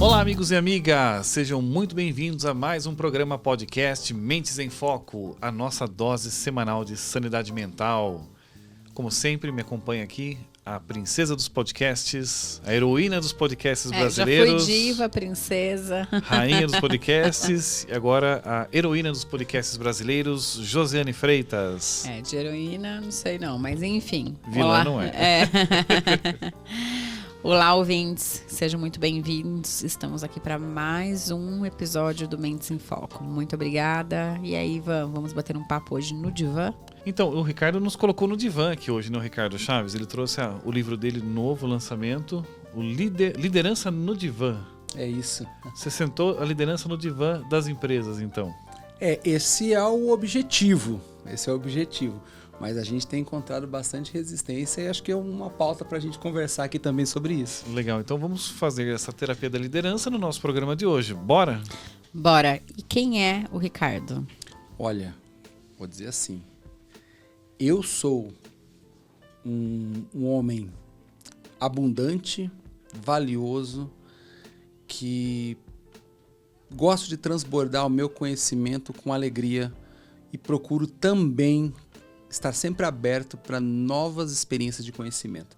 Olá, amigos e amigas, sejam muito bem-vindos a mais um programa podcast Mentes em Foco, a nossa dose semanal de sanidade mental. Como sempre, me acompanha aqui a princesa dos podcasts, a heroína dos podcasts brasileiros. Já fui diva, princesa. Rainha dos podcasts e agora a heroína dos podcasts brasileiros, Josiane Freitas. De heroína, não sei não, mas enfim. Vilã olá. não é. Olá, ouvintes, sejam muito bem-vindos. Estamos aqui para mais um episódio do Mentes em Foco. Muito obrigada. E aí, vamos bater um papo hoje no divã? Então, o Ricardo nos colocou no divã aqui hoje, né, o Ricardo Chaves? Ele trouxe o livro dele, novo lançamento, o Liderança no Divã. É isso. Você sentou a liderança no divã das empresas, então. Esse é o objetivo. Mas a gente tem encontrado bastante resistência e acho que é uma pauta para a gente conversar aqui também sobre isso. Legal, então vamos fazer essa terapia da liderança no nosso programa de hoje. Bora? Bora. E quem é o Ricardo? Olha, vou dizer assim, eu sou um homem abundante, valioso, que gosto de transbordar o meu conhecimento com alegria e procuro também estar sempre aberto para novas experiências de conhecimento.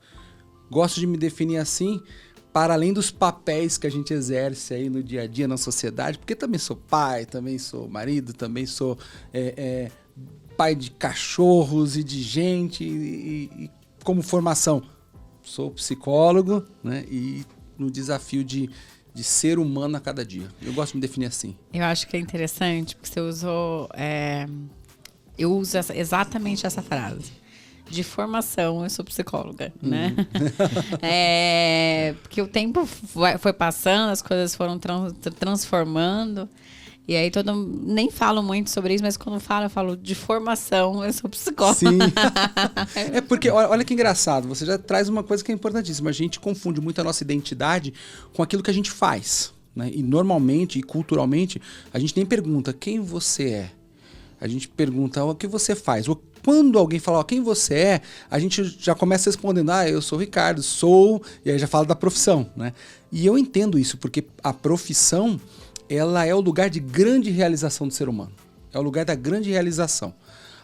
Gosto de me definir assim, para além dos papéis que a gente exerce aí no dia a dia na sociedade, porque também sou pai, também sou marido, também sou pai de cachorros e de gente, e como formação sou psicólogo, né? E no desafio de ser humano a cada dia. Eu gosto de me definir assim. Eu acho que é interessante, porque você usou... Eu uso exatamente essa frase. De formação, eu sou psicóloga, né? Porque o tempo foi passando, as coisas foram transformando. E aí nem falo muito sobre isso, mas quando eu falo de formação, eu sou psicóloga. Sim. Porque, olha que engraçado, você já traz uma coisa que é importantíssima. A gente confunde muito a nossa identidade com aquilo que a gente faz, né? E normalmente e culturalmente, a gente nem pergunta quem você é. A gente pergunta o que você faz. Ou quando alguém fala quem você é, a gente já começa respondendo, eu sou o Ricardo, e aí já fala da profissão, né? E eu entendo isso, porque a profissão, ela é o lugar de grande realização do ser humano. É o lugar da grande realização.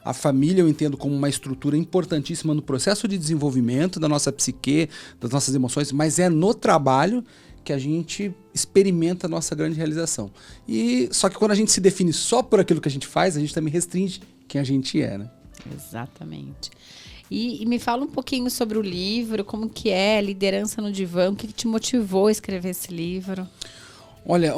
A família eu entendo como uma estrutura importantíssima no processo de desenvolvimento da nossa psique, das nossas emoções, mas é no trabalho que a gente experimenta a nossa grande realização. Só que quando a gente se define só por aquilo que a gente faz, a gente também restringe quem a gente é, né? Exatamente. E me fala um pouquinho sobre o livro, como que é Liderança no Divã, o que te motivou a escrever esse livro? Olha,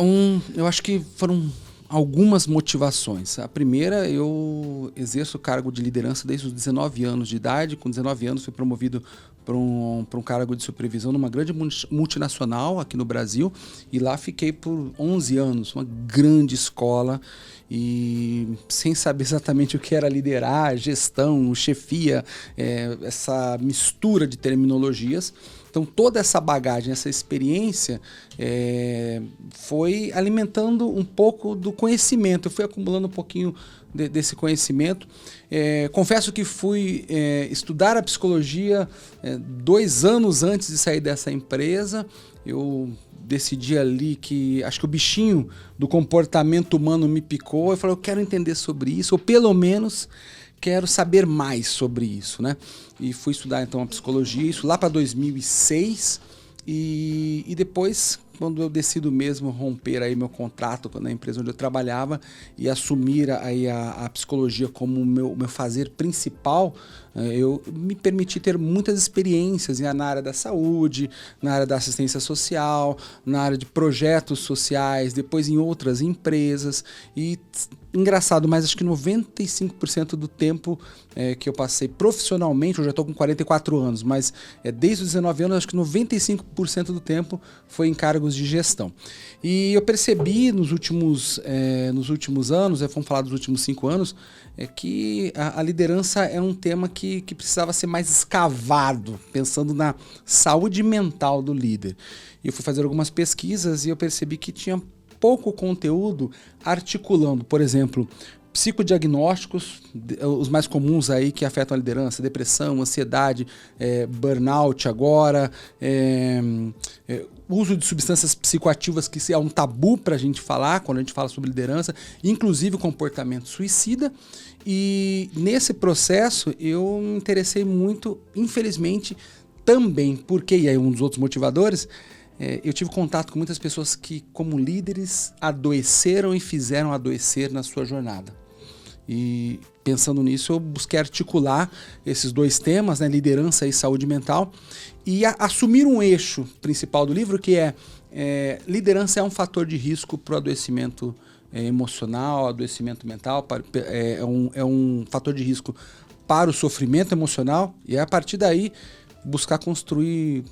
eu acho que foram algumas motivações. A primeira, eu exerço o cargo de liderança desde os 19 anos de idade. Com 19 anos fui promovido para um cargo de supervisão numa grande multinacional aqui no Brasil, e lá fiquei por 11 anos, uma grande escola, e sem saber exatamente o que era liderar, gestão, chefia, essa mistura de terminologias. Então toda essa bagagem, essa experiência foi alimentando um pouco do conhecimento. Eu fui acumulando um pouquinho desse conhecimento. Confesso que fui estudar a psicologia 2 anos antes de sair dessa empresa. Eu decidi ali que acho que o bichinho do comportamento humano me picou. Eu falei, eu quero entender sobre isso, ou pelo menos quero saber mais sobre isso, né? E fui estudar então a psicologia, isso lá para 2006, e depois, quando eu decido mesmo romper aí meu contrato na empresa onde eu trabalhava e assumir aí a psicologia como o meu fazer principal, eu me permiti ter muitas experiências na área da saúde, na área da assistência social, na área de projetos sociais, depois em outras empresas. E engraçado, mas acho que 95% do tempo que eu passei profissionalmente, eu já estou com 44 anos, mas desde os 19 anos, acho que 95% do tempo foi em cargos de gestão. E eu percebi nos últimos anos, vamos falar dos últimos 5 anos, que a liderança é um tema que precisava ser mais escavado, pensando na saúde mental do líder. E eu fui fazer algumas pesquisas e eu percebi que tinha pouco conteúdo articulando, por exemplo, psicodiagnósticos, os mais comuns aí que afetam a liderança, depressão, ansiedade, burnout agora, uso de substâncias psicoativas, que é um tabu para a gente falar quando a gente fala sobre liderança, inclusive o comportamento suicida. E nesse processo eu me interessei muito, infelizmente, também, porque, e aí um dos outros motivadores, eu tive contato com muitas pessoas que, como líderes, adoeceram e fizeram adoecer na sua jornada. E pensando nisso, eu busquei articular esses dois temas, né, liderança e saúde mental, e assumir um eixo principal do livro, que liderança é um fator de risco para o adoecimento emocional, adoecimento mental, é um fator de risco para o sofrimento emocional, e a partir daí buscar construir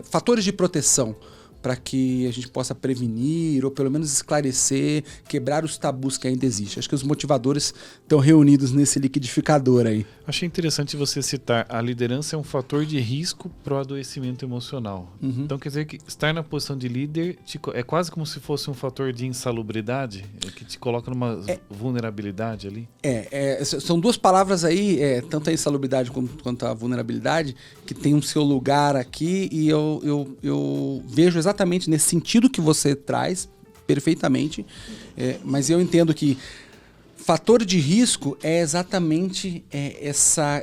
fatores de proteção para que a gente possa prevenir ou pelo menos esclarecer, quebrar os tabus que ainda existem. Acho que os motivadores estão reunidos nesse liquidificador aí. Achei interessante você citar a liderança é um fator de risco para o adoecimento emocional. Uhum. Então quer dizer que estar na posição de líder é quase como se fosse um fator de insalubridade, que te coloca numa vulnerabilidade ali? São duas palavras aí, tanto a insalubridade quanto a vulnerabilidade, que tem um seu lugar aqui, e eu vejo exatamente nesse sentido que você traz, perfeitamente, mas eu entendo que fator de risco é exatamente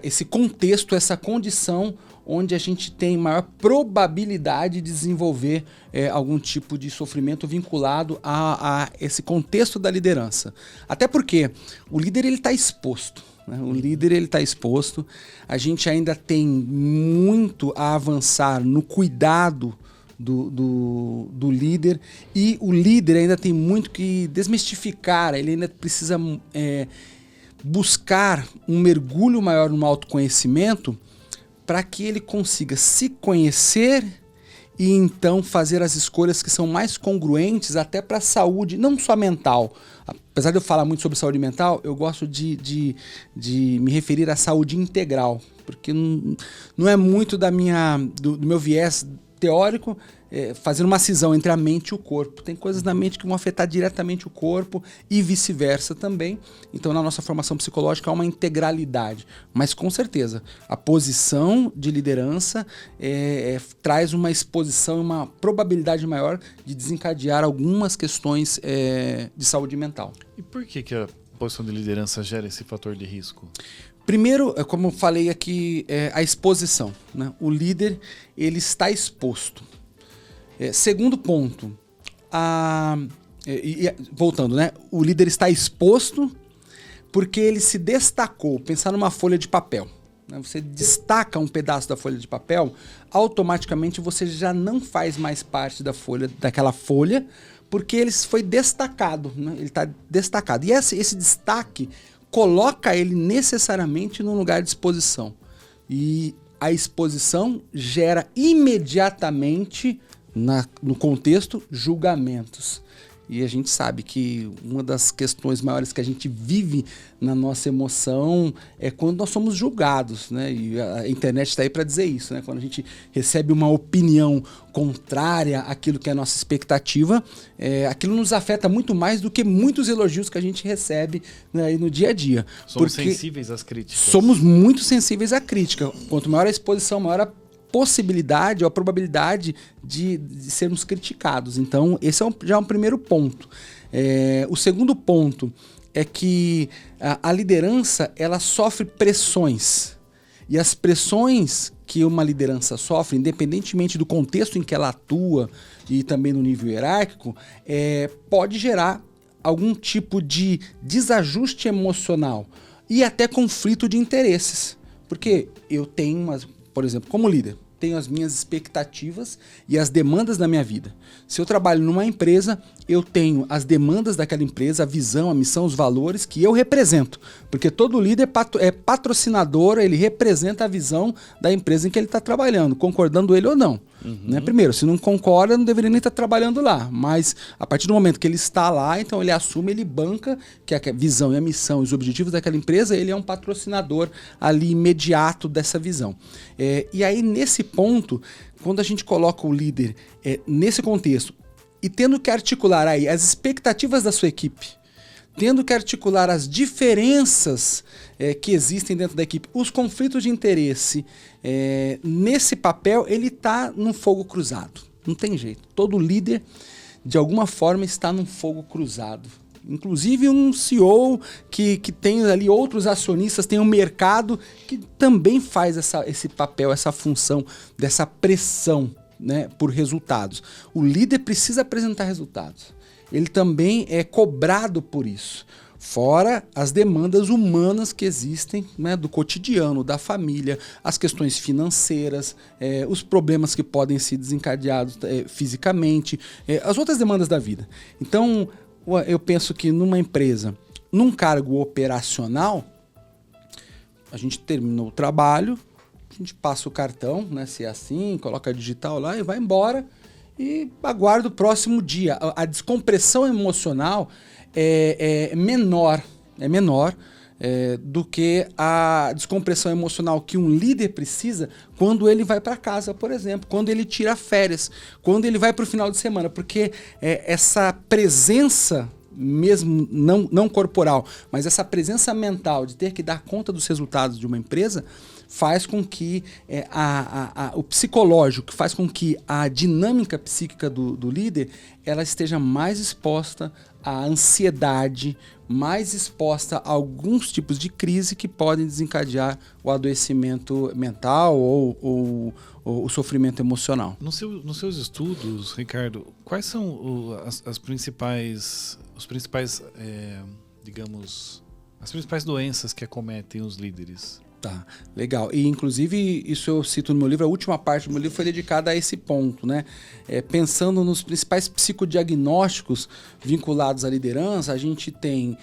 esse contexto, essa condição onde a gente tem maior probabilidade de desenvolver algum tipo de sofrimento vinculado a esse contexto da liderança. Até porque o líder está exposto. O líder está exposto, a gente ainda tem muito a avançar no cuidado do líder, e o líder ainda tem muito que desmistificar, ele ainda precisa buscar um mergulho maior no autoconhecimento para que ele consiga se conhecer e então fazer as escolhas que são mais congruentes até para a saúde, não só mental. Apesar de eu falar muito sobre saúde mental, eu gosto de me referir à saúde integral, porque não é muito do meu viés teórico fazer uma cisão entre a mente e o corpo. Tem coisas na mente que vão afetar diretamente o corpo e vice-versa também. Então, na nossa formação psicológica, há uma integralidade. Mas, com certeza, a posição de liderança traz uma exposição e uma probabilidade maior de desencadear algumas questões de saúde mental. E por que a posição de liderança gera esse fator de risco? Primeiro, como eu falei aqui, a exposição, né? O líder, ele está exposto. Segundo ponto, voltando, né? O líder está exposto porque ele se destacou. Pensar numa folha de papel, né? Você destaca um pedaço da folha de papel, automaticamente você já não faz mais parte daquela folha, porque ele foi destacado, né? Ele está destacado. E esse destaque coloca ele necessariamente num lugar de exposição. E a exposição gera imediatamente, no contexto, julgamentos. E a gente sabe que uma das questões maiores que a gente vive na nossa emoção é quando nós somos julgados, né? E a internet está aí para dizer isso, né? Quando a gente recebe uma opinião contrária àquilo que é a nossa expectativa, aquilo nos afeta muito mais do que muitos elogios que a gente recebe, né, no dia a dia. Somos sensíveis às críticas. Somos muito sensíveis à crítica. Quanto maior a exposição, maior a possibilidade ou a probabilidade de sermos criticados. Então, esse já é um primeiro ponto. O segundo ponto é que a liderança, ela sofre pressões. E as pressões que uma liderança sofre, independentemente do contexto em que ela atua e também no nível hierárquico, pode gerar algum tipo de desajuste emocional e até conflito de interesses. Porque eu tenho por exemplo, como líder, tenho as minhas expectativas e as demandas da minha vida. Se eu trabalho numa empresa, eu tenho as demandas daquela empresa, a visão, a missão, os valores que eu represento. Porque todo líder é patrocinador, ele representa a visão da empresa em que ele está trabalhando, concordando ele ou não. Né? Primeiro, se não concorda, não deveria nem estar trabalhando lá. Mas a partir do momento que ele está lá, então ele assume, ele banca que a visão e a missão e os objetivos daquela empresa, ele é um patrocinador ali imediato dessa visão. E aí, nesse ponto, quando a gente coloca o líder nesse contexto e tendo que articular aí as expectativas da sua equipe, tendo que articular as diferenças que existem dentro da equipe, os conflitos de interesse, nesse papel ele está num fogo cruzado. Não tem jeito. Todo líder, de alguma forma, está num fogo cruzado. Inclusive um CEO que tem ali outros acionistas, tem um mercado que também faz esse papel, essa função dessa pressão, né, por resultados. O líder precisa apresentar resultados. Ele também é cobrado por isso. Fora as demandas humanas que existem, né, do cotidiano, da família, as questões financeiras, os problemas que podem ser desencadeados fisicamente, as outras demandas da vida. Então, eu penso que numa empresa, num cargo operacional, a gente terminou o trabalho, a gente passa o cartão, né, se é assim, coloca digital lá e vai embora e aguarda o próximo dia. A descompressão emocional é menor do que a descompressão emocional que um líder precisa quando ele vai para casa, por exemplo, quando ele tira férias, quando ele vai para o final de semana, porque essa presença mesmo não corporal, mas essa presença mental de ter que dar conta dos resultados de uma empresa faz com que o psicológico, faz com que a dinâmica psíquica do líder ela esteja mais exposta à ansiedade, mais exposta a alguns tipos de crise que podem desencadear o adoecimento mental ou o sofrimento emocional. Nos seus estudos, Ricardo, quais são as principais doenças que acometem os líderes? Tá, legal. E, inclusive, isso eu cito no meu livro, a última parte do meu livro foi dedicada a esse ponto, né? Pensando nos principais psicodiagnósticos vinculados à liderança, a gente tem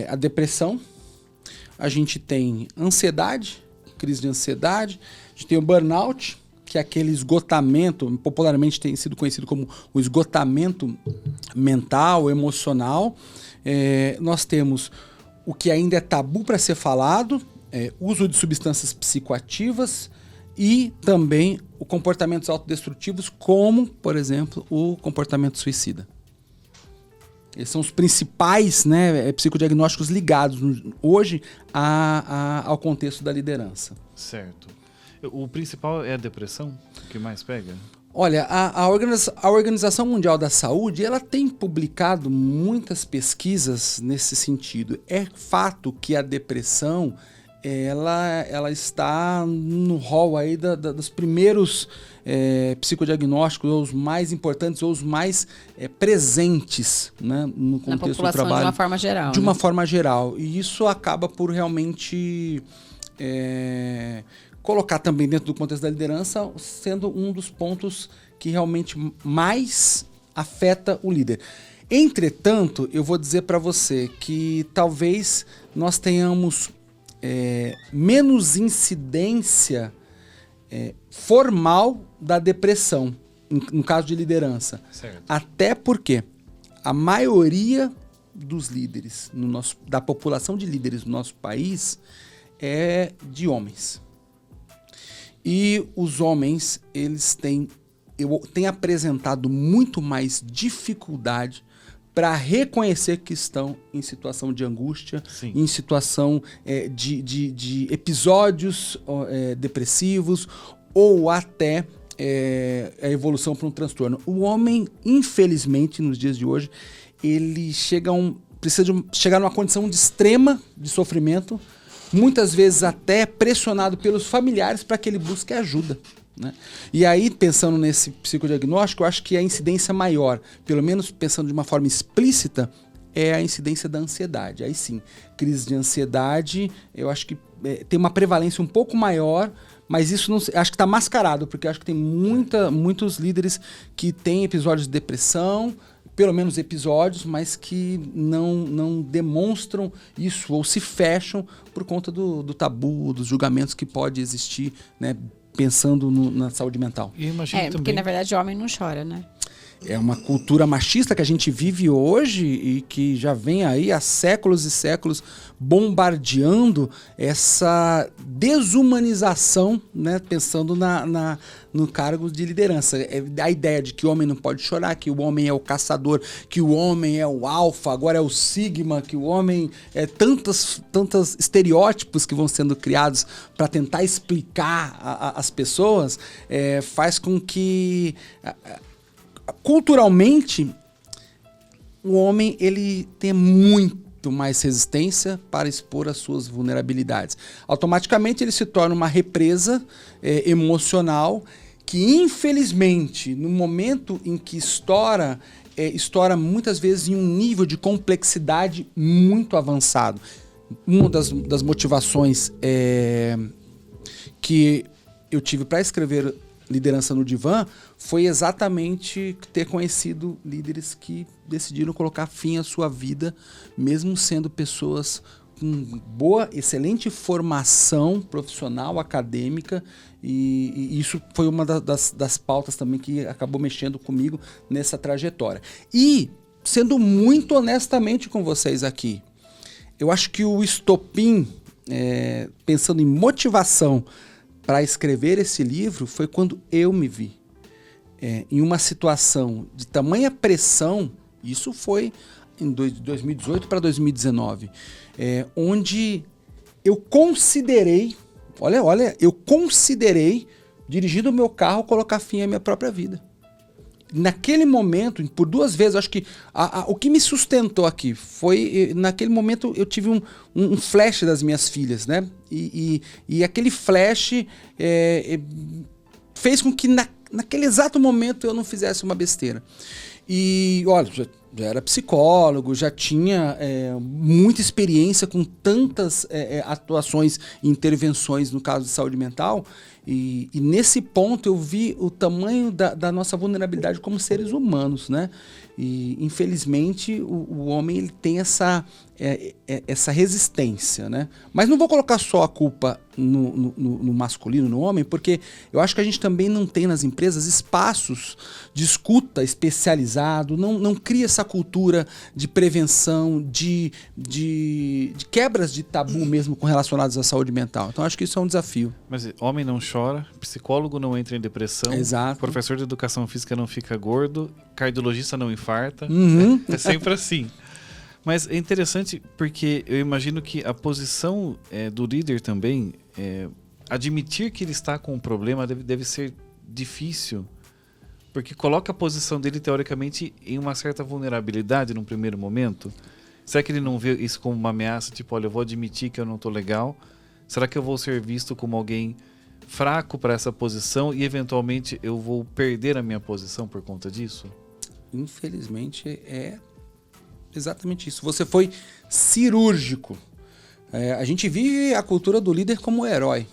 a depressão, a gente tem ansiedade, crise de ansiedade, a gente tem o burnout, que é aquele esgotamento, popularmente tem sido conhecido como o esgotamento mental, emocional. Nós temos o que ainda é tabu para ser falado, uso de substâncias psicoativas e também o comportamentos autodestrutivos, como, por exemplo, o comportamento suicida. Esses são os principais, né, psicodiagnósticos ligados hoje ao contexto da liderança. Certo. O principal é a depressão? O que mais pega? Olha, a Organização Mundial da Saúde ela tem publicado muitas pesquisas nesse sentido. É fato que a depressão ela está no rol aí dos primeiros psicodiagnósticos, ou os mais importantes, ou os mais presentes, né, no contexto do trabalho. De uma forma geral. De uma forma geral. E isso acaba por realmente colocar também dentro do contexto da liderança, sendo um dos pontos que realmente mais afeta o líder. Entretanto, eu vou dizer para você que talvez nós tenhamos menos incidência formal da depressão, no caso de liderança. Certo. Até porque a maioria dos líderes, da população de líderes no nosso país é de homens. E os homens, eles têm apresentado muito mais dificuldade para reconhecer que estão em situação de angústia, sim, em situação de episódios depressivos ou até a evolução para um transtorno. O homem, infelizmente, nos dias de hoje, ele precisa chegar numa condição de extrema de sofrimento, muitas vezes até pressionado pelos familiares para que ele busque ajuda, né? E aí, pensando nesse psicodiagnóstico, eu acho que a incidência maior, pelo menos pensando de uma forma explícita, é a incidência da ansiedade. Aí sim, crise de ansiedade, eu acho que tem uma prevalência um pouco maior, mas isso não, acho que está mascarado, porque acho que tem muitos líderes que têm episódios de depressão, pelo menos episódios, mas que não demonstram isso ou se fecham por conta do tabu, dos julgamentos que pode existir, né, pensando na saúde mental. E imagino porque na verdade o homem não chora, né? É uma cultura machista que a gente vive hoje e que já vem aí há séculos e séculos bombardeando essa desumanização, né? Pensando no cargo de liderança. É a ideia de que o homem não pode chorar, que o homem é o caçador, que o homem é o alfa, agora é o sigma, que o homem é tantos estereótipos que vão sendo criados para tentar explicar as pessoas, faz com que culturalmente o homem ele tem muito mais resistência para expor as suas vulnerabilidades. Automaticamente ele se torna uma represa emocional que, infelizmente, no momento em que estoura muitas vezes em um nível de complexidade muito avançado. Uma das motivações que eu tive para escrever Liderança no Divã foi exatamente ter conhecido líderes que decidiram colocar fim à sua vida, mesmo sendo pessoas com boa, excelente formação profissional, acadêmica, e isso foi uma das pautas também que acabou mexendo comigo nessa trajetória. E, sendo muito honestamente com vocês aqui, eu acho que o estopim, pensando em motivação para escrever esse livro, foi quando eu me vi em uma situação de tamanha pressão, isso foi em 2018 para 2019, onde eu considerei, eu considerei, dirigindo o meu carro, colocar fim à minha própria vida. Naquele momento, por 2 vezes, acho que o que me sustentou aqui foi, naquele momento eu tive um flash das minhas filhas, né? E aquele flash fez com que naquele exato momento eu não fizesse uma besteira. E olha, já era psicólogo, já tinha muita experiência com tantas atuações e intervenções no caso de saúde mental, e nesse ponto eu vi o tamanho da nossa vulnerabilidade como seres humanos, né? E infelizmente o homem ele tem essa resistência, né? Mas não vou colocar só a culpa no masculino, no homem, porque eu acho que a gente também não tem nas empresas espaços de escuta especializado, não cria essa cultura de prevenção, de quebras de tabu mesmo relacionados à saúde mental. Então acho que isso é um desafio. Mas homem não chora, psicólogo não entra em depressão, exato, professor de educação física não fica gordo, cardiologista não infarta. Uhum. É sempre assim. Mas é interessante porque eu imagino que a posição do líder também, admitir que ele está com um problema deve ser difícil, porque coloca a posição dele, teoricamente, em uma certa vulnerabilidade num primeiro momento. Será que ele não vê isso como uma ameaça? Tipo, olha, eu vou admitir que eu não estou legal. Será que eu vou ser visto como alguém fraco para essa posição e, eventualmente, eu vou perder a minha posição por conta disso? Infelizmente, é exatamente isso. Você foi cirúrgico. A gente vive a cultura do líder como herói,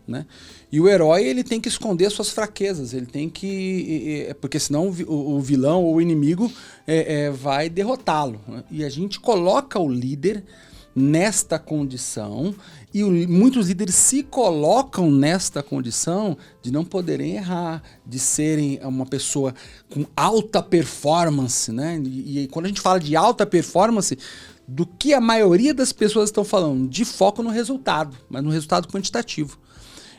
né? E o herói ele tem que esconder suas fraquezas, ele tem que... porque senão o vilão ou o inimigo vai derrotá-lo, né? E a gente coloca o líder nesta condição e muitos líderes se colocam nesta condição de não poderem errar, de serem uma pessoa com alta performance, né? E quando a gente fala de alta performance, do que a maioria das pessoas estão falando? De foco no resultado, mas no resultado quantitativo.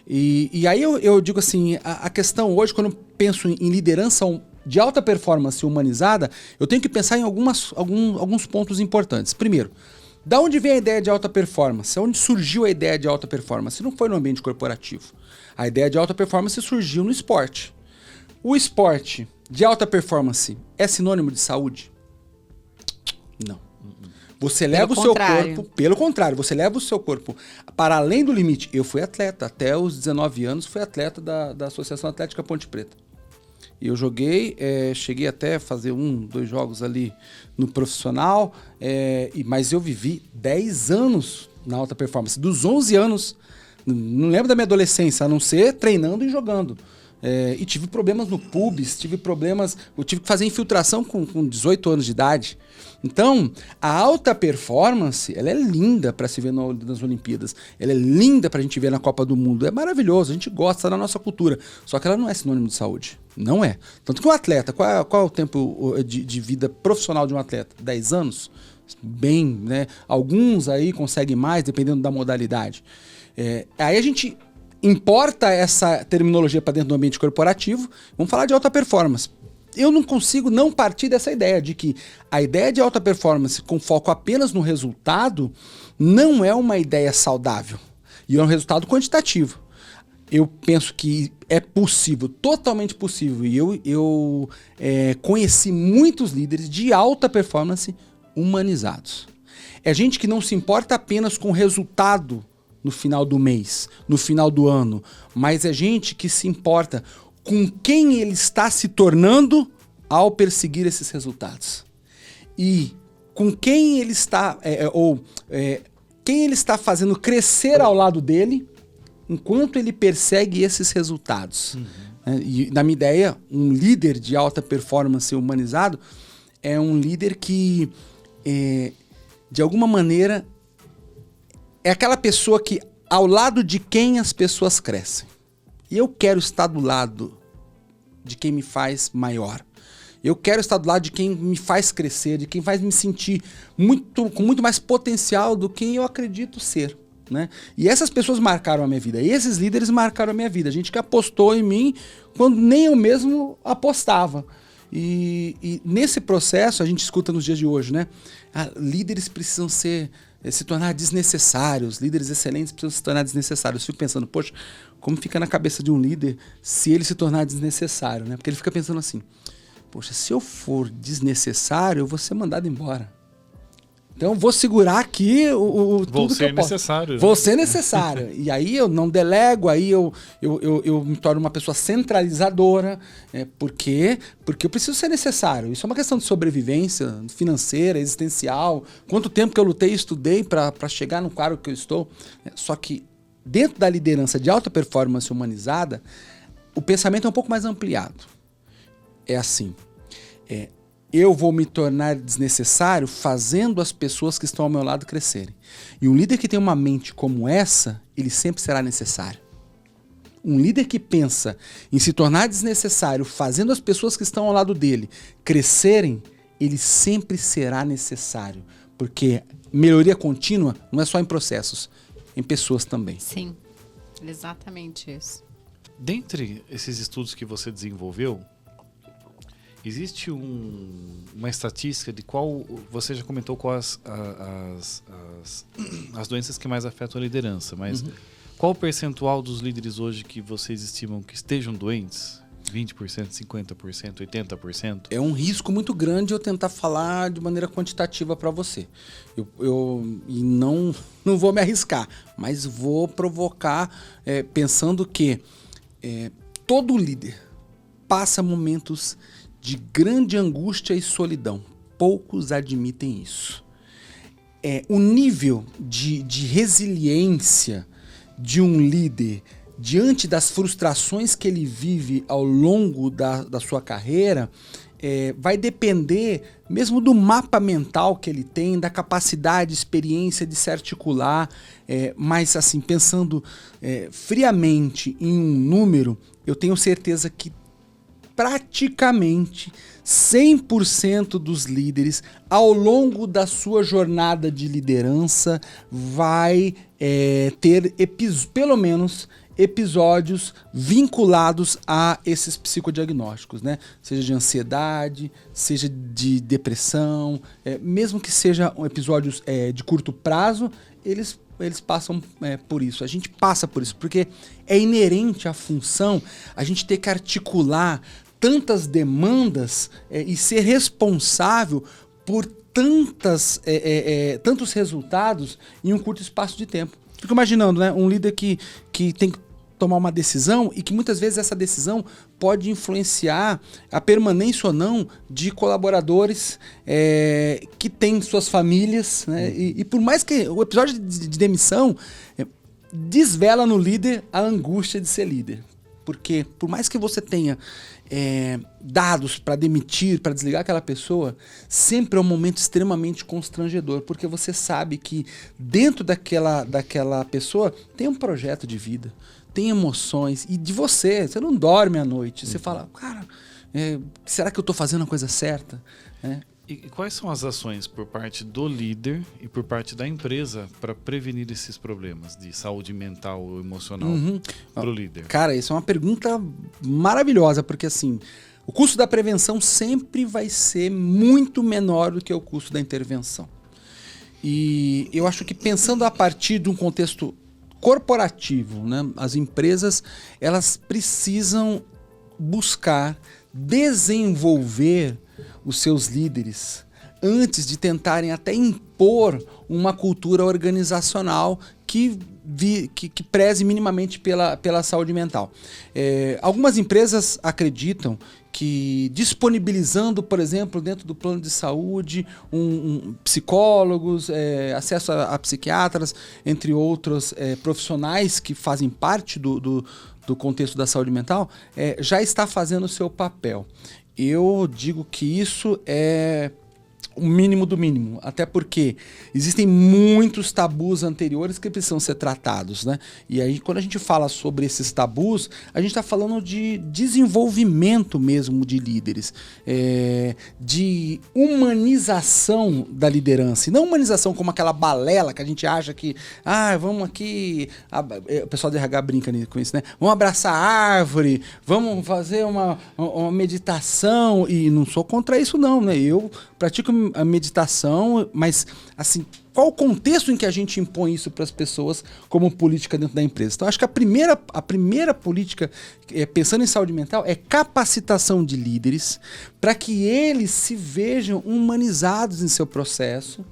E aí eu digo assim, a questão hoje, quando eu penso em liderança de alta performance humanizada, eu tenho que pensar em alguns pontos importantes. Primeiro, da onde vem a ideia de alta performance? Onde surgiu a ideia de alta performance? Não foi no ambiente corporativo. A ideia de alta performance surgiu no esporte. O esporte de alta performance é sinônimo de saúde? Não. Você leva o seu corpo, pelo contrário, você leva o seu corpo para além do limite. Eu fui atleta, até os 19 anos fui atleta da Associação Atlética Ponte Preta. Eu joguei, cheguei até a fazer 2 jogos ali no profissional, mas eu vivi 10 anos na alta performance. Dos 11 anos, não lembro da minha adolescência, a não ser treinando e jogando. E tive problemas no pubis, eu tive que fazer infiltração com 18 anos de idade. Então, a alta performance, ela é linda para se ver nas Olimpíadas. Ela é linda para a gente ver na Copa do Mundo. É maravilhoso, a gente gosta da nossa cultura. Só que ela não é sinônimo de saúde. Não é. Tanto que um atleta, qual é o tempo de vida profissional de um atleta? 10 anos? Bem, né? Alguns aí conseguem mais, dependendo da modalidade. Aí a gente importa essa terminologia para dentro do ambiente corporativo. Vamos falar de alta performance. Eu não consigo não partir dessa ideia de que a ideia de alta performance com foco apenas no resultado não é uma ideia saudável. E é um resultado quantitativo. Eu penso que é possível, totalmente possível. E eu conheci muitos líderes de alta performance humanizados. É gente que não se importa apenas com o resultado no final do mês, no final do ano, mas é gente que se importa com quem ele está se tornando ao perseguir esses resultados. E com quem ele está, quem ele está fazendo crescer ao lado dele, enquanto ele persegue esses resultados. E, na minha ideia, um líder de alta performance humanizado é um líder que, de alguma maneira, é aquela pessoa que, ao lado de quem as pessoas crescem. E eu quero estar do lado de quem me faz maior. Eu quero estar do lado de quem me faz crescer, de quem faz me sentir com muito mais potencial do que eu acredito ser. Né? E essas pessoas marcaram a minha vida. E esses líderes marcaram a minha vida. Gente que apostou em mim quando nem eu mesmo apostava. E nesse processo, a gente escuta nos dias de hoje, né? Líderes precisam se tornar desnecessários, líderes excelentes precisam se tornar desnecessários. Eu fico pensando, poxa, como fica na cabeça de um líder se ele se tornar desnecessário, né? Porque ele fica pensando assim, poxa, se eu for desnecessário, eu vou ser mandado embora. Então eu vou segurar aqui tudo que eu posso. Necessário. Vou ser necessário. E aí eu não delego, aí eu me torno uma pessoa centralizadora. Por quê? Porque eu preciso ser necessário. Isso é uma questão de sobrevivência financeira, existencial. Quanto tempo que eu lutei e estudei para chegar no cargo que eu estou. Só que dentro da liderança de alta performance humanizada, o pensamento é um pouco mais ampliado. É assim, eu vou me tornar desnecessário fazendo as pessoas que estão ao meu lado crescerem. E um líder que tem uma mente como essa, ele sempre será necessário. Um líder que pensa em se tornar desnecessário fazendo as pessoas que estão ao lado dele crescerem, ele sempre será necessário. Porque melhoria contínua não é só em processos, em pessoas também. Sim, exatamente isso. Dentre esses estudos que você desenvolveu, existe uma estatística de qual, você já comentou quais as doenças que mais afetam a liderança, mas qual o percentual dos líderes hoje que vocês estimam que estejam doentes? 20%, 50%, 80%? É um risco muito grande eu tentar falar de maneira quantitativa para você. Eu não vou me arriscar, mas vou provocar pensando que todo líder passa momentos de grande angústia e solidão. Poucos admitem isso. O nível de resiliência de um líder diante das frustrações que ele vive ao longo da sua carreira vai depender mesmo do mapa mental que ele tem, da capacidade, experiência de se articular, mas assim, pensando friamente em um número, eu tenho certeza que praticamente 100% dos líderes, ao longo da sua jornada de liderança, vai ter pelo menos episódios vinculados a esses psicodiagnósticos, né? Seja de ansiedade, seja de depressão, mesmo que sejam episódios de curto prazo, eles passam por isso. A gente passa por isso, porque é inerente à função a gente ter que articular tantas demandas e ser responsável por tantos resultados em um curto espaço de tempo. Fico imaginando, né, um líder que tem que tomar uma decisão e que muitas vezes essa decisão pode influenciar a permanência ou não de colaboradores que têm suas famílias, né? E por mais que o episódio de demissão desvela no líder a angústia de ser líder. Porque por mais que você tenha dados para demitir, para desligar aquela pessoa, sempre é um momento extremamente constrangedor, porque você sabe que dentro daquela pessoa tem um projeto de vida, tem emoções, e de você não dorme à noite, você fala, cara, será que eu estou fazendo a coisa certa? E quais são as ações por parte do líder e por parte da empresa para prevenir esses problemas de saúde mental ou emocional para o líder? Cara, isso é uma pergunta maravilhosa, porque assim, o custo da prevenção sempre vai ser muito menor do que o custo da intervenção. E eu acho que pensando a partir de um contexto corporativo, né, as empresas elas precisam buscar desenvolver os seus líderes antes de tentarem até impor uma cultura organizacional que preze minimamente pela saúde mental. Algumas empresas acreditam que disponibilizando, por exemplo, dentro do plano de saúde, psicólogos, acesso a psiquiatras, entre outros profissionais que fazem parte do contexto da saúde mental, já está fazendo o seu papel. Eu digo que isso é o mínimo do mínimo, até porque existem muitos tabus anteriores que precisam ser tratados, né? E aí, quando a gente fala sobre esses tabus, a gente está falando de desenvolvimento mesmo de líderes, de humanização da liderança, e não humanização como aquela balela que a gente acha que, vamos aqui, o pessoal do RH brinca com isso, né? Vamos abraçar a árvore, vamos fazer uma meditação, e não sou contra isso não, né? Eu pratico a meditação, mas assim, qual o contexto em que a gente impõe isso para as pessoas como política dentro da empresa? Então, acho que a primeira política, pensando em saúde mental, é capacitação de líderes para que eles se vejam humanizados em seu processo.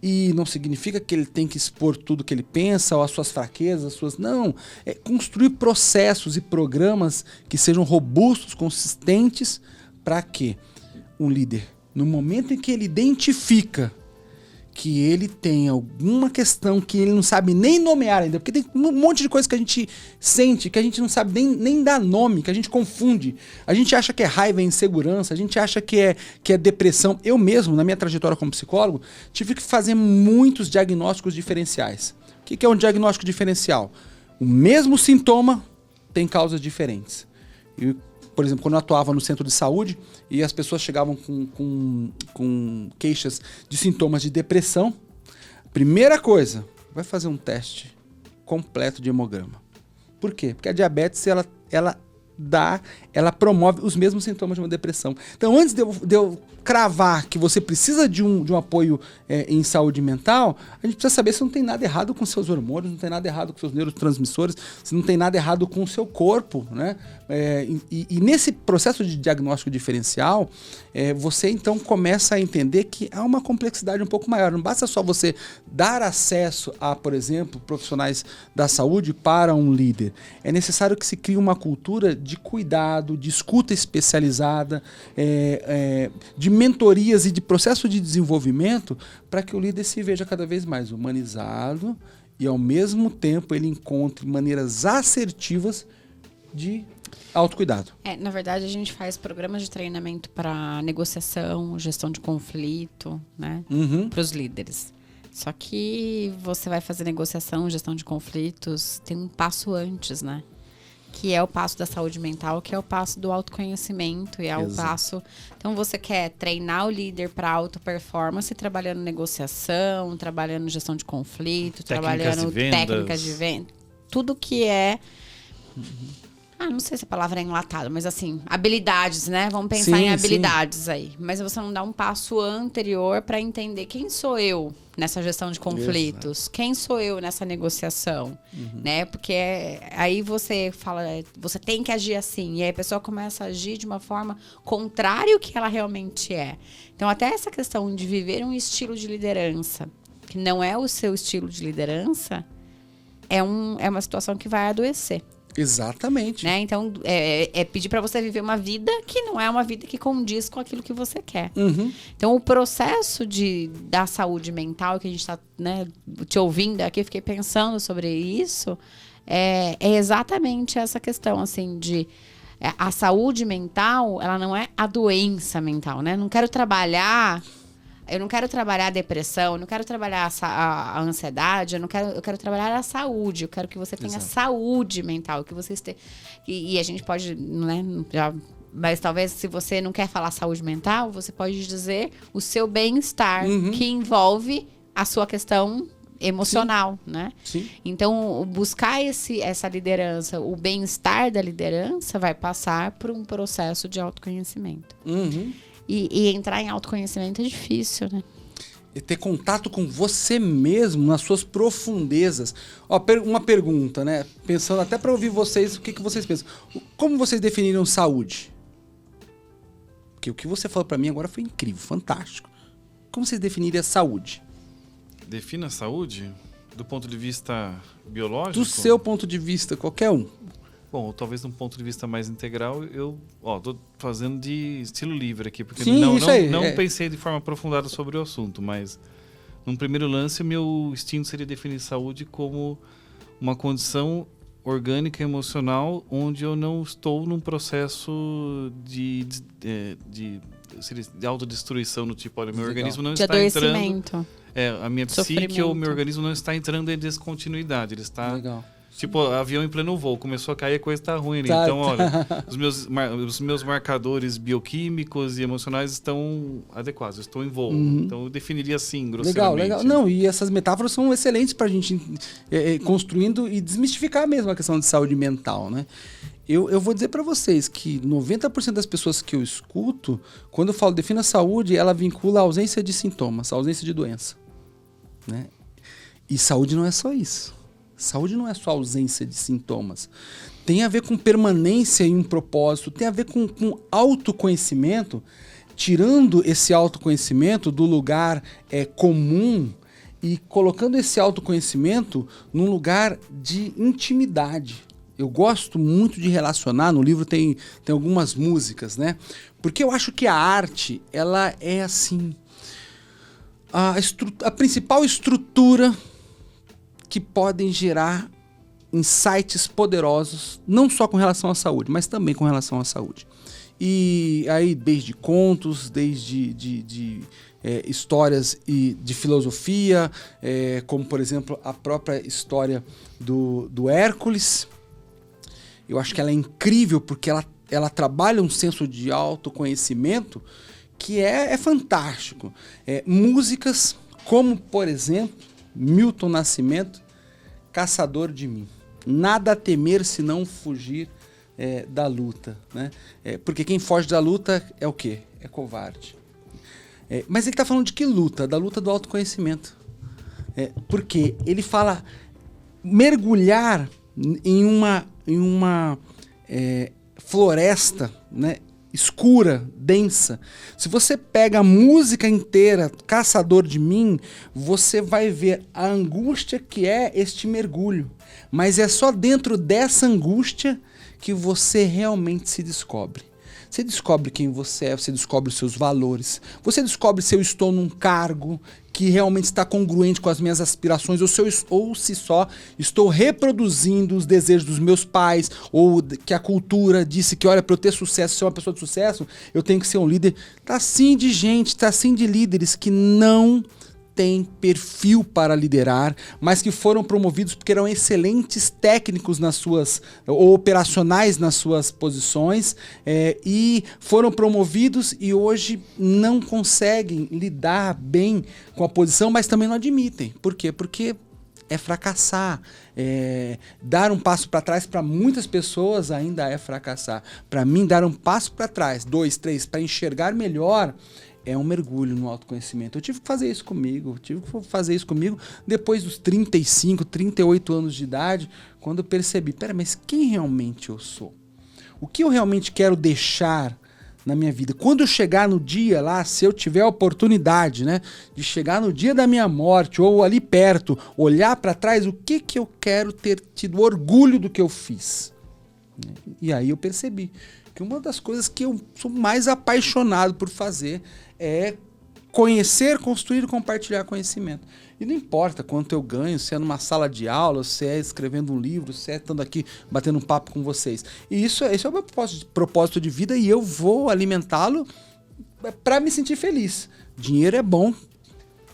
E não significa que ele tem que expor tudo que ele pensa ou as suas fraquezas, não. É construir processos e programas que sejam robustos, consistentes, para que um líder, no momento em que ele identifica que ele tem alguma questão que ele não sabe nem nomear ainda, porque tem um monte de coisa que a gente sente, que a gente não sabe nem dar nome, que a gente confunde. A gente acha que é raiva, é insegurança, a gente acha que é depressão. Eu mesmo, na minha trajetória como psicólogo, tive que fazer muitos diagnósticos diferenciais. O que é um diagnóstico diferencial? O mesmo sintoma tem causas diferentes. E, por exemplo, quando eu atuava no centro de saúde e as pessoas chegavam com queixas de sintomas de depressão, primeira coisa, vai fazer um teste completo de hemograma. Por quê? Porque a diabetes, ela promove os mesmos sintomas de uma depressão. Então, antes de eu cravar que você precisa de um apoio em saúde mental, a gente precisa saber se não tem nada errado com seus hormônios, não tem nada errado com seus neurotransmissores, se não tem nada errado com o seu corpo, né? E nesse processo de diagnóstico diferencial, você então começa a entender que há uma complexidade um pouco maior. Não basta só você dar acesso a, por exemplo, profissionais da saúde para um líder. É necessário que se crie uma cultura de cuidado, de escuta especializada, de mentorias e de processo de desenvolvimento para que o líder se veja cada vez mais humanizado e, ao mesmo tempo, ele encontre maneiras assertivas de autocuidado. Na verdade, a gente faz programas de treinamento para negociação, gestão de conflito, né? Para os líderes. Só que você vai fazer negociação, gestão de conflitos, tem um passo antes, né? Que é o passo da saúde mental, que é o passo do autoconhecimento e é o passo... Então, você quer treinar o líder para auto-performance, trabalhando negociação, trabalhando gestão de conflito, trabalhando técnicas de venda. Tudo que é... não sei se a palavra é enlatada, mas assim, habilidades, né? Vamos pensar em habilidades aí. Mas você não dá um passo anterior para entender quem sou eu nessa gestão de conflitos, exato. Quem sou eu nessa negociação, né? Porque aí você fala, você tem que agir assim, e aí a pessoa começa a agir de uma forma contrária ao que ela realmente é. Então, até essa questão de viver um estilo de liderança, que não é o seu estilo de liderança, é uma situação que vai adoecer. Exatamente. Né? Então, é pedir para você viver uma vida que não é uma vida que condiz com aquilo que você quer. Então, o processo da saúde mental, que a gente está, né, te ouvindo aqui, fiquei pensando sobre isso, é exatamente essa questão, assim, de... A saúde mental, ela não é a doença mental, né? Eu não quero trabalhar a depressão, eu não quero trabalhar a ansiedade, eu quero trabalhar a saúde. Eu quero que você tenha saúde mental, que vocês tenham... E a gente pode, né, mas talvez se você não quer falar saúde mental, você pode dizer o seu bem-estar, que envolve a sua questão emocional, né? Sim. Então, buscar essa liderança, o bem-estar da liderança vai passar por um processo de autoconhecimento. E entrar em autoconhecimento é difícil, né? E ter contato com você mesmo nas suas profundezas. Ó, uma pergunta, né? Pensando até para ouvir vocês, o que vocês pensam? Como vocês definiram saúde? Porque o que você falou para mim agora foi incrível, fantástico. Como vocês definiriam a saúde? Defina a saúde do ponto de vista biológico? Do seu ponto de vista, qualquer um. Bom, talvez de um ponto de vista mais integral, eu tô fazendo de estilo livre aqui, porque Sim, não pensei de forma aprofundada sobre o assunto, mas num primeiro lance, meu instinto seria definir saúde como uma condição orgânica e emocional onde eu não estou num processo de autodestruição, no tipo, olha, meu organismo não está entrando... a minha psique ou meu organismo não está entrando em descontinuidade, ele está... Legal. Tipo, avião em pleno voo, começou a cair, a coisa está ruim, né? Então, olha, os meus marcadores bioquímicos e emocionais estão adequados, eu estou em voo. Então, eu definiria assim, grosseiramente. Legal. Não, e essas metáforas são excelentes para a gente construindo e desmistificar mesmo a questão de saúde mental, né? Eu vou dizer para vocês que 90% das pessoas que eu escuto, quando eu falo defina saúde, ela vincula a ausência de sintomas, a ausência de doença, né? E saúde não é só isso. Saúde não é só ausência de sintomas. Tem a ver com permanência em um propósito, tem a ver com autoconhecimento, tirando esse autoconhecimento do lugar comum e colocando esse autoconhecimento num lugar de intimidade. Eu gosto muito de relacionar, no livro tem algumas músicas, né? Porque eu acho que a arte, ela é assim, a principal estrutura que podem gerar insights poderosos, não só com relação à saúde, mas também com relação à saúde. E aí, desde contos, desde histórias de filosofia, como, por exemplo, a própria história do Hércules. Eu acho que ela é incrível porque ela trabalha um senso de autoconhecimento que é fantástico. Músicas como, por exemplo, Milton Nascimento, Caçador de Mim. Nada a temer se não fugir da luta, né? Porque quem foge da luta é o quê? É covarde. Mas ele está falando de que luta? Da luta do autoconhecimento. Porque ele fala mergulhar em uma floresta, né, escura, densa. Se você pega a música inteira, Caçador de Mim, você vai ver a angústia que é este mergulho. Mas é só dentro dessa angústia que você realmente se descobre. Você descobre quem você é, você descobre os seus valores, você descobre se eu estou num cargo que realmente está congruente com as minhas aspirações, ou se só estou reproduzindo os desejos dos meus pais, ou que a cultura disse que, olha, para eu ter sucesso, ser uma pessoa de sucesso, eu tenho que ser um líder. Tá assim de gente, tá assim de líderes que não têm perfil para liderar, mas que foram promovidos porque eram excelentes técnicos ou operacionais nas suas posições, e foram promovidos e hoje não conseguem lidar bem com a posição, mas também não admitem. Por quê? Porque é fracassar. Dar um passo para trás para muitas pessoas ainda é fracassar. Para mim, dar um passo para trás, 2, 3, para enxergar melhor, é um mergulho no autoconhecimento. Eu tive que fazer isso comigo. Depois dos 35, 38 anos de idade, quando eu percebi, mas quem realmente eu sou? O que eu realmente quero deixar na minha vida? Quando eu chegar no dia lá, se eu tiver a oportunidade, né, de chegar no dia da minha morte, ou ali perto, olhar para trás, o que eu quero ter tido orgulho do que eu fiz? E aí eu percebi que uma das coisas que eu sou mais apaixonado por fazer é conhecer, construir e compartilhar conhecimento. E não importa quanto eu ganho, se é numa sala de aula, se é escrevendo um livro, se é estando aqui batendo um papo com vocês. E esse é o meu propósito de vida e eu vou alimentá-lo para me sentir feliz. Dinheiro é bom,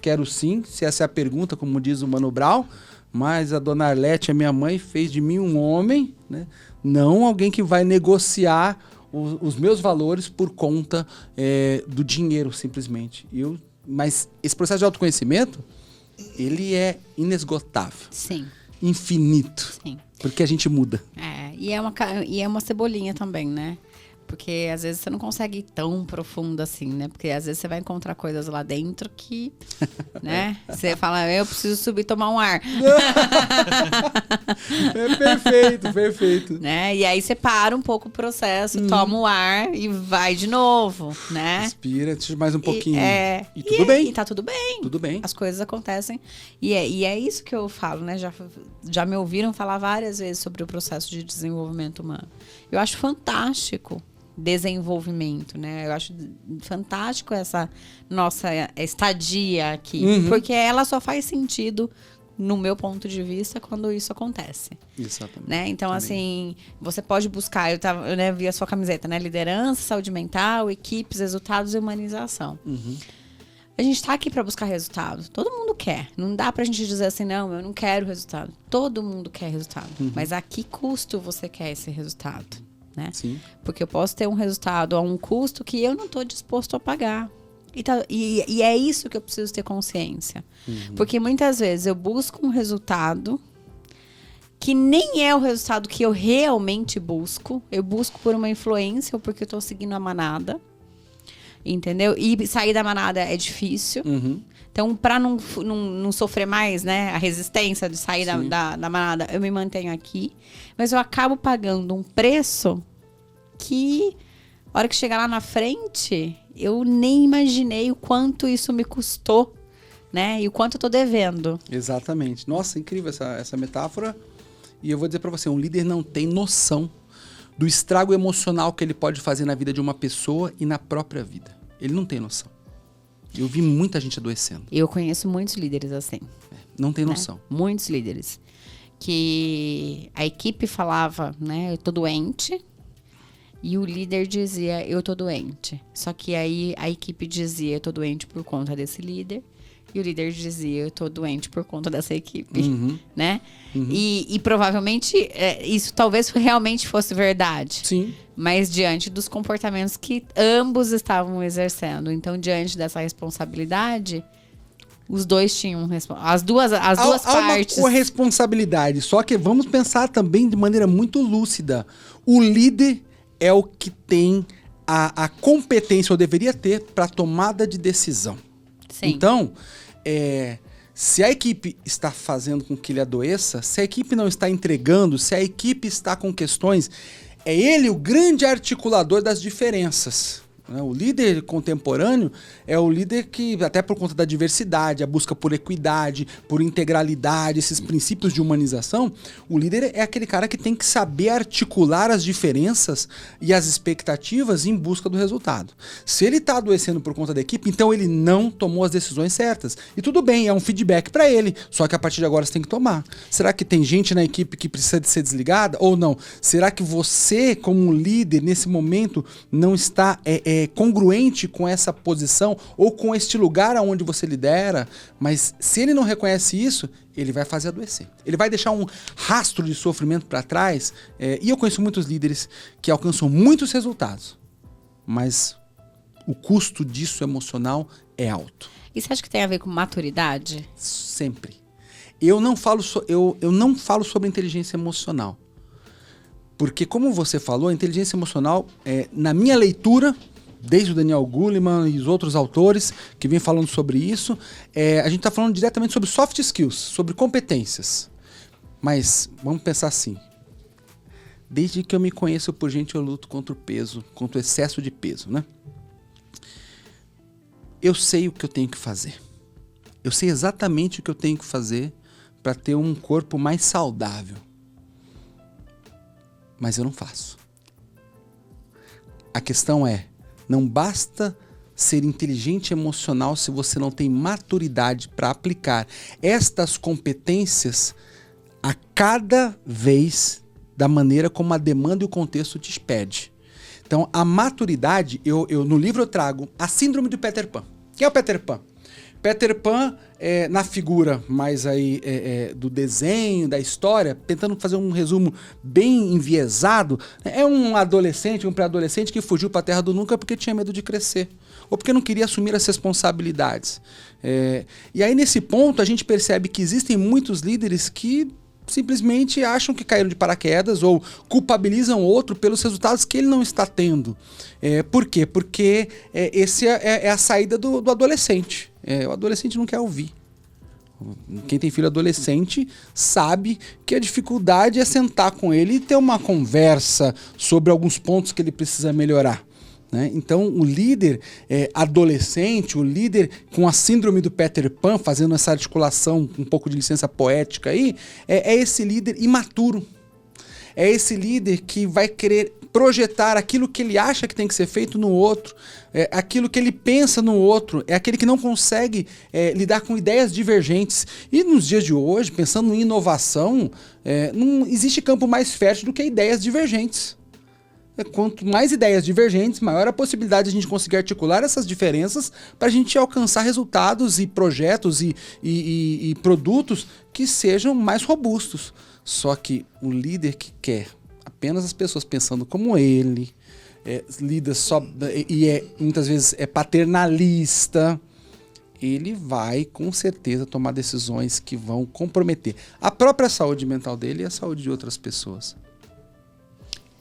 quero sim, se essa é a pergunta, como diz o Mano Brown, mas a dona Arlete, a minha mãe, fez de mim um homem, né? Não alguém que vai negociar os meus valores por conta do dinheiro, simplesmente. Mas esse processo de autoconhecimento, ele é inesgotável. Sim. Infinito. Sim. Porque a gente muda. E é uma cebolinha também, né? Porque às vezes você não consegue ir tão profundo assim, né? Porque às vezes você vai encontrar coisas lá dentro que, né? Você fala, eu preciso subir e tomar um ar. Perfeito. Né? E aí você para um pouco o processo, toma o ar e vai de novo, né? Respira, mais um pouquinho. E tudo bem. E tá tudo bem. Tudo bem. As coisas acontecem. E é isso que eu falo, né? Já me ouviram falar várias vezes sobre o processo de desenvolvimento humano. Eu acho fantástico. Desenvolvimento, né? Eu acho fantástico essa nossa estadia aqui, porque ela só faz sentido, no meu ponto de vista, quando isso acontece. Exatamente. Né? Então, assim, você pode buscar, eu vi a sua camiseta, né? Liderança, saúde mental, equipes, resultados e humanização. A gente tá aqui para buscar resultado. Todo mundo quer. Não dá pra gente dizer assim, não, eu não quero resultado. Todo mundo quer resultado. Mas a que custo você quer esse resultado? Né? Sim. Porque eu posso ter um resultado a um custo que eu não estou disposto a pagar. E é isso que eu preciso ter consciência. Porque muitas vezes eu busco um resultado que nem é o resultado que eu realmente busco. Eu busco por uma influência ou porque eu estou seguindo a manada. Entendeu? E sair da manada é difícil. Então, para não sofrer mais, né, a resistência de sair da manada, eu me mantenho aqui. Mas eu acabo pagando um preço que, a hora que chegar lá na frente, eu nem imaginei o quanto isso me custou, né? E o quanto eu tô devendo. Exatamente. Nossa, incrível essa metáfora. E eu vou dizer para você, um líder não tem noção do estrago emocional que ele pode fazer na vida de uma pessoa e na própria vida. Ele não tem noção. Eu vi muita gente adoecendo. Eu conheço muitos líderes assim. Não tem noção. Né? Muitos líderes. Que a equipe falava, né, eu tô doente. E o líder dizia, eu tô doente. Só que aí a equipe dizia, eu tô doente por conta desse líder. E o líder dizia, eu tô doente por conta dessa equipe. Né? E provavelmente isso talvez realmente fosse verdade. Sim. Mas diante dos comportamentos que ambos estavam exercendo. Então, diante dessa responsabilidade, os dois tinham... As duas partes... Há uma corresponsabilidade. Só que vamos pensar também de maneira muito lúcida. O líder é o que tem a competência, ou deveria ter, para tomada de decisão. Sim. Então, se a equipe está fazendo com que ele adoeça, se a equipe não está entregando, se a equipe está com questões, é ele o grande articulador das diferenças. O líder contemporâneo é o líder que, até por conta da diversidade, a busca por equidade, por integralidade, esses princípios de humanização, o líder é aquele cara que tem que saber articular as diferenças e as expectativas em busca do resultado. Se ele está adoecendo por conta da equipe, então ele não tomou as decisões certas. E tudo bem, é um feedback para ele, só que a partir de agora você tem que tomar. Será que tem gente na equipe que precisa de ser desligada ou não? Será que você, como líder, nesse momento, não está congruente com essa posição ou com este lugar aonde você lidera? Mas se ele não reconhece isso, ele vai fazer adoecer. Ele vai deixar um rastro de sofrimento para trás. E eu conheço muitos líderes que alcançam muitos resultados, mas o custo disso emocional é alto. E você acha que tem a ver com maturidade? Sempre. Eu não falo sobre inteligência emocional. Porque, como você falou, a inteligência emocional, na minha leitura, desde o Daniel Goleman e os outros autores que vêm falando sobre isso, a gente está falando diretamente sobre soft skills, sobre competências. Mas vamos pensar assim. Desde que eu me conheço por gente, eu luto contra o peso, contra o excesso de peso, né? Eu sei o que eu tenho que fazer. Eu sei exatamente o que eu tenho que fazer para ter um corpo mais saudável. Mas eu não faço. A questão é, não basta ser inteligente emocional se você não tem maturidade para aplicar estas competências a cada vez da maneira como a demanda e o contexto te pede. Então, a maturidade, no livro eu trago a síndrome do Peter Pan. Quem é o Peter Pan? Peter Pan, na figura mais aí do desenho, da história, tentando fazer um resumo bem enviesado, é um adolescente, um pré-adolescente que fugiu para a Terra do Nunca porque tinha medo de crescer, ou porque não queria assumir as responsabilidades. E aí, nesse ponto, a gente percebe que existem muitos líderes que simplesmente acham que caíram de paraquedas ou culpabilizam o outro pelos resultados que ele não está tendo. Por quê? Porque esse é a saída do adolescente. O adolescente não quer ouvir. Quem tem filho adolescente sabe que a dificuldade é sentar com ele e ter uma conversa sobre alguns pontos que ele precisa melhorar. Né? Então, o líder adolescente, o líder com a síndrome do Peter Pan, fazendo essa articulação, um pouco de licença poética aí, é esse líder imaturo. É esse líder que vai querer projetar aquilo que ele acha que tem que ser feito no outro, aquilo que ele pensa no outro, é aquele que não consegue lidar com ideias divergentes. E nos dias de hoje, pensando em inovação, não existe campo mais fértil do que ideias divergentes. Quanto mais ideias divergentes, maior a possibilidade de a gente conseguir articular essas diferenças para a gente alcançar resultados e projetos e produtos que sejam mais robustos. Só que o líder que quer apenas as pessoas pensando como ele, lida só e muitas vezes é paternalista, ele vai com certeza tomar decisões que vão comprometer a própria saúde mental dele e a saúde de outras pessoas.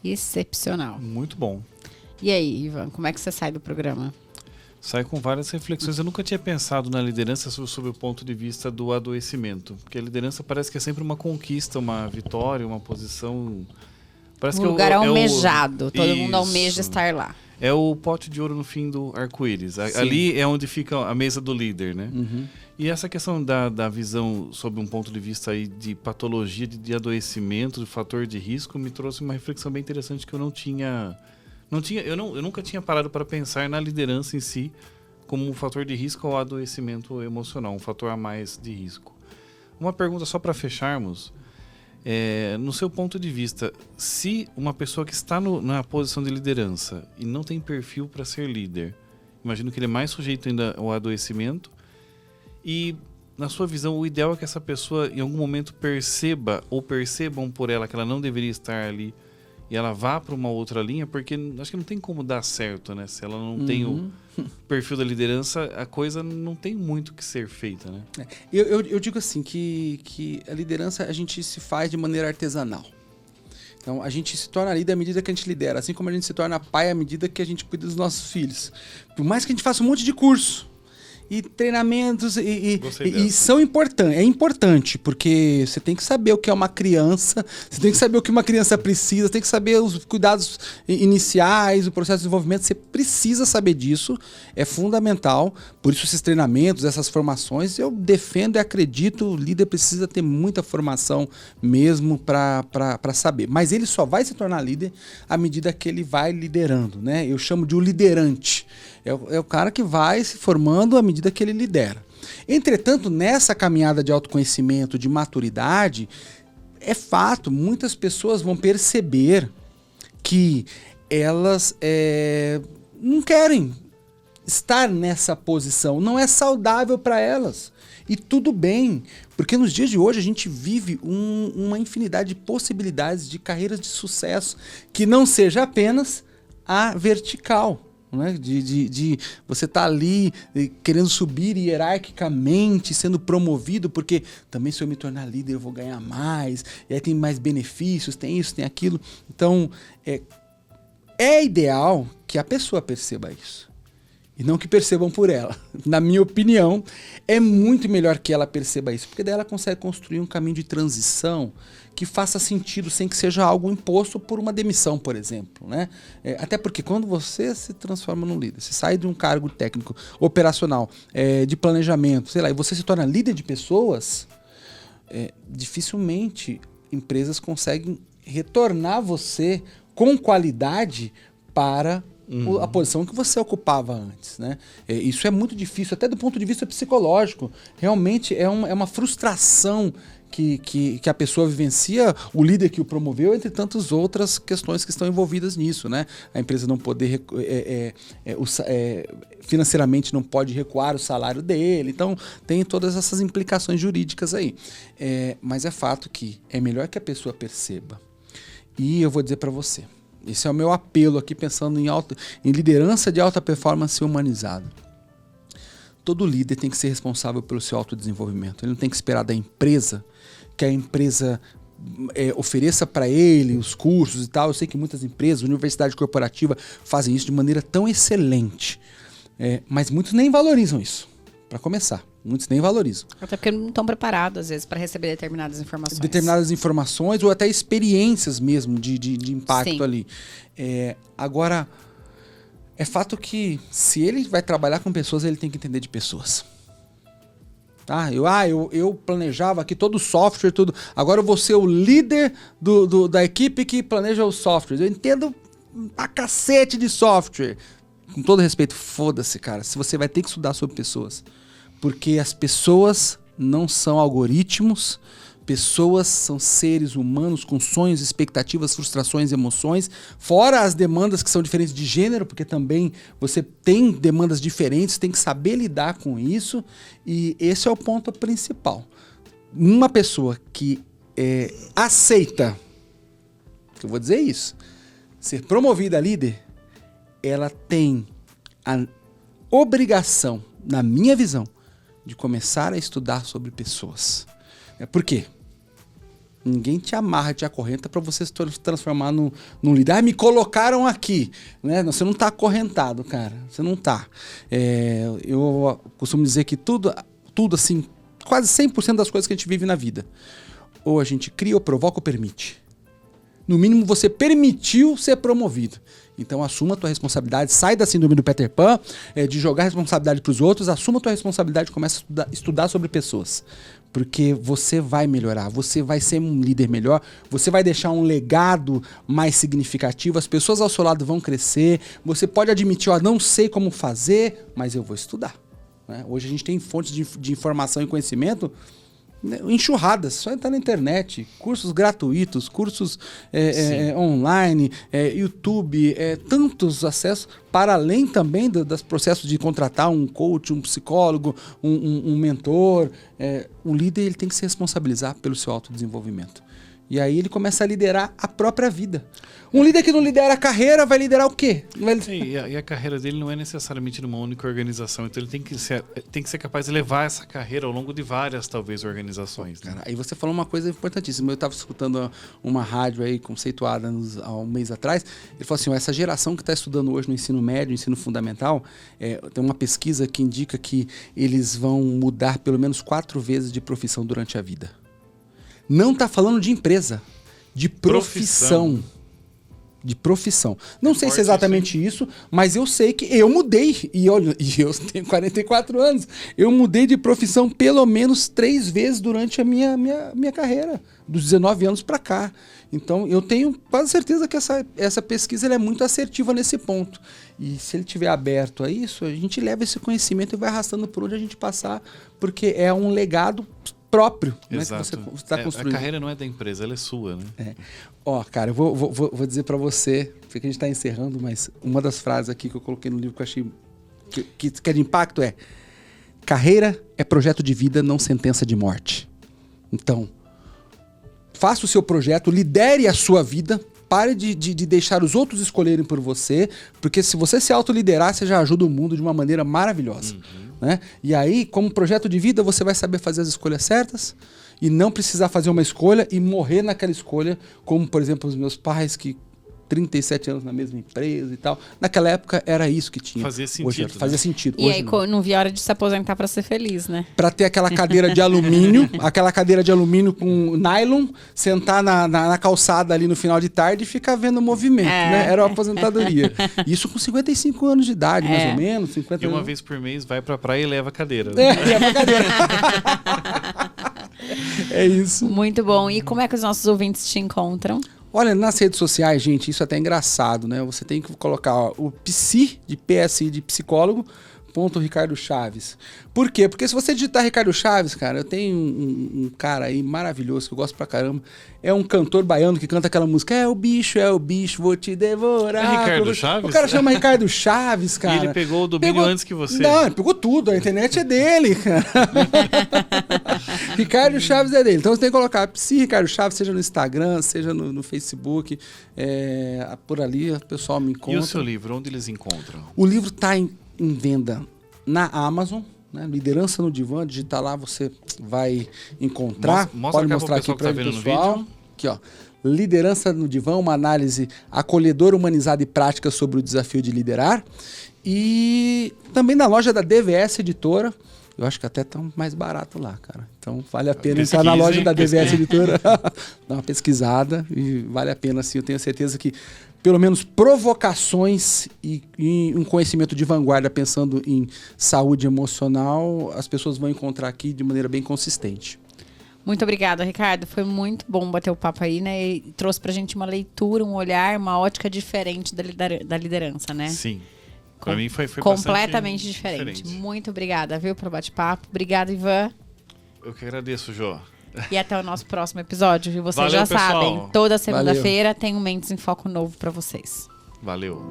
Excepcional. Muito bom. E aí, Ivan, como é que você sai do programa? Sai com várias reflexões. Eu nunca tinha pensado na liderança sob o ponto de vista do adoecimento. Porque a liderança parece que é sempre uma conquista, uma vitória, uma posição... Parece um lugar almejado. Todo mundo almeja estar lá. É o pote de ouro no fim do arco-íris. Ali é onde fica a mesa do líder, né? Uhum. E essa questão da visão sob um ponto de vista aí de patologia, de adoecimento, de fator de risco, me trouxe uma reflexão bem interessante que eu eu nunca tinha parado para pensar na liderança em si como um fator de risco ou adoecimento emocional, um fator a mais de risco. Uma pergunta só para fecharmos. No seu ponto de vista, se uma pessoa que está na posição de liderança e não tem perfil para ser líder, imagino que ele é mais sujeito ainda ao adoecimento, e na sua visão, o ideal é que essa pessoa em algum momento perceba ou percebam por ela que ela não deveria estar ali e ela vá para uma outra linha, porque acho que não tem como dar certo, né? Se ela não tem o perfil da liderança, a coisa não tem muito que ser feita, né? Eu digo assim, que a liderança a gente se faz de maneira artesanal. Então, a gente se torna líder à medida que a gente lidera, assim como a gente se torna pai à medida que a gente cuida dos nossos filhos. Por mais que a gente faça um monte de curso, e treinamentos e são importantes. É importante, porque você tem que saber o que é uma criança, você tem que saber o que uma criança precisa, tem que saber os cuidados iniciais, o processo de desenvolvimento, você precisa saber disso, é fundamental. Por isso esses treinamentos, essas formações, eu defendo e acredito, o líder precisa ter muita formação mesmo para saber. Mas ele só vai se tornar líder à medida que ele vai liderando, né? Eu chamo de o liderante. É o cara que vai se formando à medida que ele lidera. Entretanto, nessa caminhada de autoconhecimento, de maturidade, é fato, muitas pessoas vão perceber que elas não querem estar nessa posição, não é saudável para elas. E tudo bem, porque nos dias de hoje a gente vive uma infinidade de possibilidades de carreiras de sucesso que não seja apenas a vertical. Né? De você estar ali querendo subir hierarquicamente, sendo promovido, porque também se eu me tornar líder eu vou ganhar mais, e aí tem mais benefícios, tem isso, tem aquilo. Então, é ideal que a pessoa perceba isso. E não que percebam por ela. Na minha opinião, é muito melhor que ela perceba isso, porque daí ela consegue construir um caminho de transição que faça sentido sem que seja algo imposto por uma demissão, por exemplo. Né? Até porque quando você se transforma num líder, você sai de um cargo técnico, operacional, de planejamento, sei lá, e você se torna líder de pessoas, dificilmente empresas conseguem retornar você com qualidade para a posição que você ocupava antes, né? Isso é muito difícil, até do ponto de vista psicológico. Realmente é uma frustração que a pessoa vivencia, o líder que o promoveu, entre tantas outras questões que estão envolvidas nisso, né? A empresa não poder financeiramente não pode recuar o salário dele, então tem todas essas implicações jurídicas aí. Mas é fato que é melhor que a pessoa perceba. E eu vou dizer para você, esse é o meu apelo aqui, pensando em liderança de alta performance humanizada. Todo líder tem que ser responsável pelo seu autodesenvolvimento. Ele não tem que esperar da empresa que a empresa ofereça para ele os cursos e tal. Eu sei que muitas empresas, universidade corporativa, fazem isso de maneira tão excelente. Mas muitos nem valorizam isso, para começar. Muitos nem valorizam. Até porque não estão preparados, às vezes, para receber determinadas informações. Determinadas informações ou até experiências mesmo de impacto. Sim. Ali. Agora, é fato que se ele vai trabalhar com pessoas, ele tem que entender de pessoas. Tá? Eu planejava aqui todo o software, tudo. Agora eu vou ser o líder da equipe que planeja os softwares. Eu entendo pra cacete de software. Com todo respeito, foda-se, cara. Se você vai ter que estudar sobre pessoas. Porque as pessoas não são algoritmos, pessoas são seres humanos com sonhos, expectativas, frustrações, emoções, fora as demandas que são diferentes de gênero, porque também você tem demandas diferentes, tem que saber lidar com isso, e esse é o ponto principal. Uma pessoa que aceita, eu vou dizer isso, ser promovida a líder, ela tem a obrigação, na minha visão, de começar a estudar sobre pessoas. Por quê? Ninguém te amarra, te acorrenta para você se transformar num líder. Me colocaram aqui. Né? Você não está acorrentado, cara. Você não está. Eu costumo dizer que tudo assim, quase 100% das coisas que a gente vive na vida, ou a gente cria, ou provoca, ou permite. No mínimo, você permitiu ser promovido. Então, assuma a tua responsabilidade, sai da síndrome do Peter Pan, de jogar responsabilidade para os outros, assuma a tua responsabilidade e começa a estudar sobre pessoas. Porque você vai melhorar, você vai ser um líder melhor, você vai deixar um legado mais significativo, as pessoas ao seu lado vão crescer, você pode admitir, não sei como fazer, mas eu vou estudar. Né? Hoje a gente tem fontes de informação e conhecimento enxurradas, só entrar na internet, cursos gratuitos, cursos online, YouTube, tantos acessos, para além também dos processos de contratar um coach, um psicólogo, um mentor. O líder ele tem que se responsabilizar pelo seu autodesenvolvimento. E aí ele começa a liderar a própria vida. Um líder que não lidera a carreira vai liderar o quê? E a carreira dele não é necessariamente numa única organização. Então ele tem que ser capaz de levar essa carreira ao longo de várias, talvez, organizações. Né? Cara, aí você falou uma coisa importantíssima. Eu estava escutando uma rádio aí conceituada há um mês atrás. Ele falou assim, essa geração que está estudando hoje no ensino médio, no ensino fundamental, tem uma pesquisa que indica que eles vão mudar pelo menos 4 vezes de profissão durante a vida. Não está falando de empresa, de profissão. De profissão. Não sei se é exatamente isso, mas eu sei que eu mudei. E eu tenho 44 anos. Eu mudei de profissão pelo menos 3 vezes durante a minha carreira, dos 19 anos para cá. Então, eu tenho quase certeza que essa pesquisa ela é muito assertiva nesse ponto. E se ele estiver aberto a isso, a gente leva esse conhecimento e vai arrastando por onde a gente passar, porque é um legado próprio, né, que você está construindo. A carreira não é da empresa, ela é sua, né? Cara, eu vou dizer para você, porque a gente está encerrando, mas uma das frases aqui que eu coloquei no livro que eu achei que é de impacto é: carreira é projeto de vida, não sentença de morte. Então, faça o seu projeto, lidere a sua vida, pare de deixar os outros escolherem por você, porque se você se autoliderar, você já ajuda o mundo de uma maneira maravilhosa. Né? E aí, como projeto de vida, você vai saber fazer as escolhas certas e não precisar fazer uma escolha e morrer naquela escolha, como, por exemplo, os meus pais que 37 anos na mesma empresa e tal. Naquela época era isso que tinha. Fazia sentido. Hoje, fazia sentido. E hoje aí não via hora de se aposentar para ser feliz, né? Para ter aquela cadeira de alumínio, com nylon, sentar na calçada ali no final de tarde e ficar vendo o movimento, né? Era uma aposentadoria. Isso com 55 anos de idade, mais ou menos. 50 e uma vez por mês vai pra praia e leva a cadeira. Leva a cadeira. É isso. Muito bom. E como é que os nossos ouvintes te encontram? Olha, nas redes sociais, gente, isso é até engraçado, né? Você tem que colocar o psi, de PSI, de psicólogo, ponto Ricardo Chaves. Por quê? Porque se você digitar Ricardo Chaves, cara, eu tenho um cara aí maravilhoso que eu gosto pra caramba. É um cantor baiano que canta aquela música: é o bicho, vou te devorar. É Ricardo Chaves? O cara chama Ricardo Chaves, cara. E ele pegou o domínio antes que você. Não, ele pegou tudo. A internet é dele, cara. Ricardo Chaves é dele. Então você tem que colocar se Ricardo Chaves, seja no Instagram, seja no Facebook. Por ali o pessoal me encontra. E o seu livro, onde eles encontram? O livro tá em venda na Amazon, né? Liderança no Divã, digitar lá, você vai encontrar. Pode mostrar aqui para o pessoal. Aqui, ó. Liderança no Divã, uma análise acolhedora, humanizada e prática sobre o desafio de liderar. E também na loja da DVS Editora. Eu acho que até tá mais barato lá, cara. Então vale a pena entrar na loja da DVS Editora, dar uma pesquisada e vale a pena, sim. Eu tenho certeza que pelo menos provocações e um conhecimento de vanguarda pensando em saúde emocional, as pessoas vão encontrar aqui de maneira bem consistente. Muito obrigada, Ricardo. Foi muito bom bater o papo aí, né? E trouxe pra gente uma leitura, um olhar, uma ótica diferente da liderança, né? Sim. Pra mim foi completamente diferente. Muito obrigada, viu, pelo bate-papo. Obrigada, Ivan. Eu que agradeço, Jô. E até o nosso próximo episódio. E vocês Valeu, já pessoal. sabem, toda segunda-feira tem um Mentes em Foco novo pra vocês. Valeu.